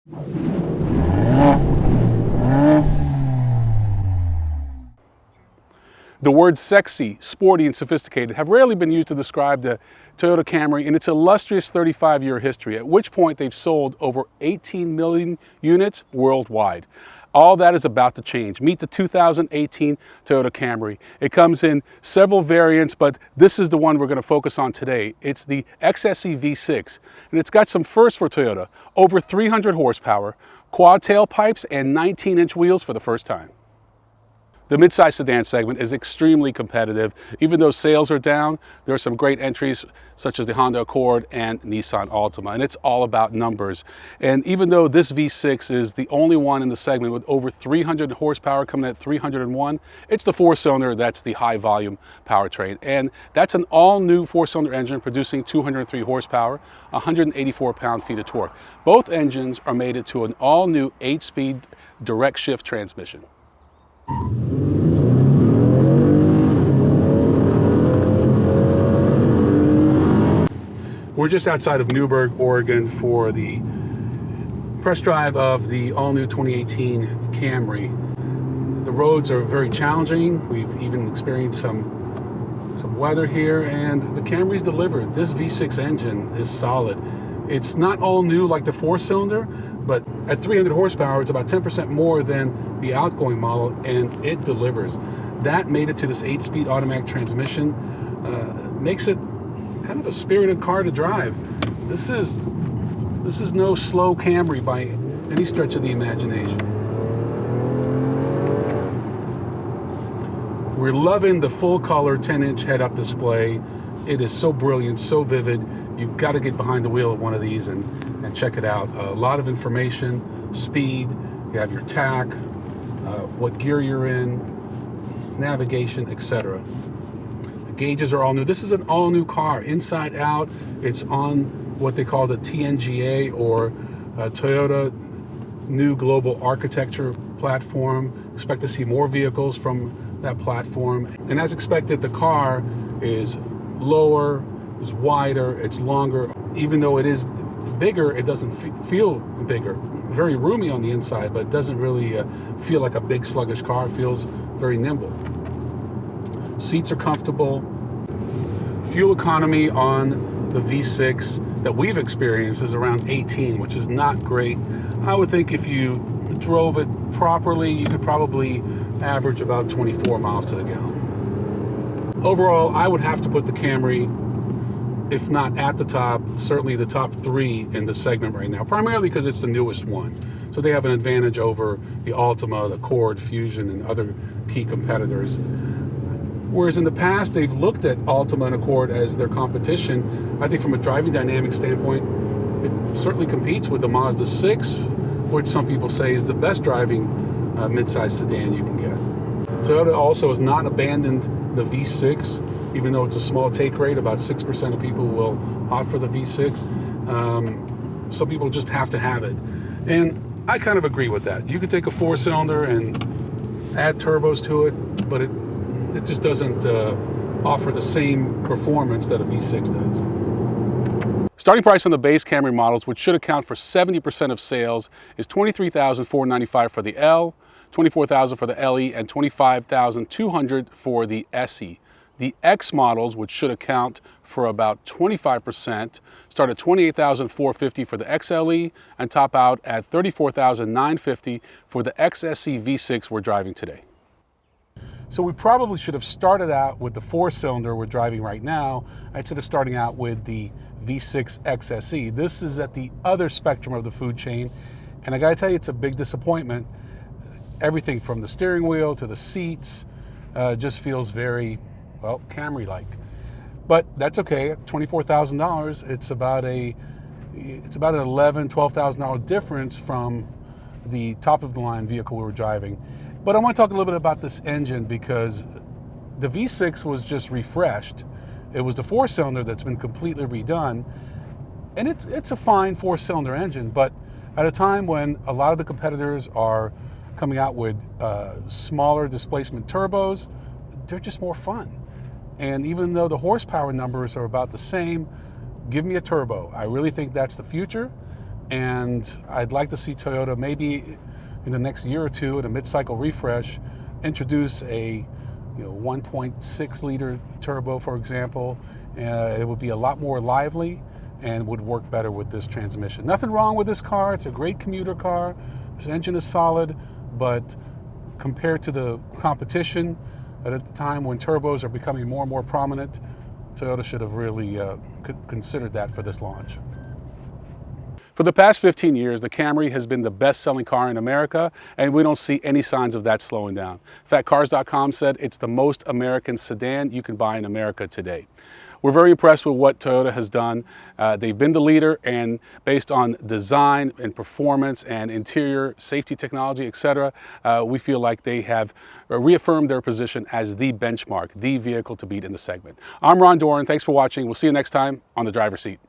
The words sexy, sporty, and sophisticated have rarely been used to describe the Toyota Camry in its illustrious 35-year history, at which point they've sold over 18 million units worldwide. All that is about to change. Meet the 2018 Toyota Camry. It comes in several variants, but this is the one we're going to focus on today. It's the XSE V6, and it's got some firsts for Toyota. Over 300 horsepower, quad tailpipes, and 19-inch wheels for the first time. The midsize sedan segment is extremely competitive. Even though sales are down, there are some great entries such as the Honda Accord and Nissan Altima, and it's all about numbers. And even though this V6 is the only one in the segment with over 300 horsepower coming at 301, it's the four-cylinder that's the high-volume powertrain. And that's an all-new four-cylinder engine producing 203 horsepower, 184 pound-feet of torque. Both engines are mated to an all-new 8-speed direct shift transmission. We're just outside of Newberg, Oregon for the press drive of the all-new 2018 Camry. The roads are very challenging. We've even experienced some weather here, and the Camry's delivered. This V6 engine is solid. It's not all new like the four-cylinder, but at 300 horsepower, it's about 10% more than the outgoing model, and it delivers. That made it to this 8-speed automatic transmission, makes it kind of a spirited car to drive. This is no slow Camry by any stretch of the imagination. We're loving the full color 10-inch head-up display. It is so brilliant, so vivid. You've got to get behind the wheel of one of these and check it out. A lot of information, speed, you have your tack, what gear you're in, navigation, etc. Gauges are all new. This is an all-new car, inside out. It's on what they call the TNGA, or Toyota New Global Architecture platform. Expect to see more vehicles from that platform. And as expected, the car is lower, is wider, it's longer. Even though it is bigger, it doesn't feel bigger. Very roomy on the inside, but it doesn't really feel like a big sluggish car. It feels very nimble. Seats are comfortable. Fuel economy on the V6 that we've experienced is around 18, which is not great. I would think if you drove it properly, you could probably average about 24 miles to the gallon. Overall, I would have to put the Camry, if not at the top, certainly the top 3 in the segment right now, primarily because it's the newest one. So they have an advantage over the Altima, the Accord, Fusion, and other key competitors. Whereas in the past, they've looked at Altima and Accord as their competition. I think from a driving dynamic standpoint, it certainly competes with the Mazda 6, which some people say is the best driving midsize sedan you can get. Toyota also has not abandoned the V6, even though it's a small take rate. About 6% of people will opt for the V6. Some people just have to have it. And I kind of agree with that. You could take a four-cylinder and add turbos to it, but it just doesn't offer the same performance that a V6 does. Starting price on the base Camry models, which should account for 70% of sales, is $23,495 for the L, $24,000 for the LE, and $25,200 for the SE. The X models, which should account for about 25%, start at $28,450 for the XLE and top out at $34,950 for the XSE V6 we're driving today. So we probably should have started out with the four-cylinder we're driving right now instead of starting out with the V6 XSE. This is at the other spectrum of the food chain, and I gotta tell you, it's a big disappointment. Everything from the steering wheel to the seats just feels very, well, Camry-like. But that's okay. At $24,000, it's about an $11,000, $12,000 difference from the top-of-the-line vehicle we were driving. But I want to talk a little bit about this engine because the V6 was just refreshed. It was the four-cylinder that's been completely redone, and it's a fine four-cylinder engine, but at a time when a lot of the competitors are coming out with smaller displacement turbos, they're just more fun. And even though the horsepower numbers are about the same, give me a turbo. I really think that's the future. And I'd like to see Toyota maybe in the next year or two in a mid-cycle refresh introduce a 1.6 liter turbo, for example. It would be a lot more lively and would work better with this transmission. Nothing wrong with this car. It's a great commuter car. This engine is solid, but compared to the competition at a time when turbos are becoming more and more prominent, Toyota should have really considered that for this launch. For the past 15 years, the Camry has been the best-selling car in America, and we don't see any signs of that slowing down. In fact, Cars.com said it's the most American sedan you can buy in America today. We're very impressed with what Toyota has done. They've been the leader, and based on design and performance and interior safety technology, etc., we feel like they have reaffirmed their position as the benchmark, the vehicle to beat in the segment. I'm Ron Doran. Thanks for watching. We'll see you next time on The Driver's Seat.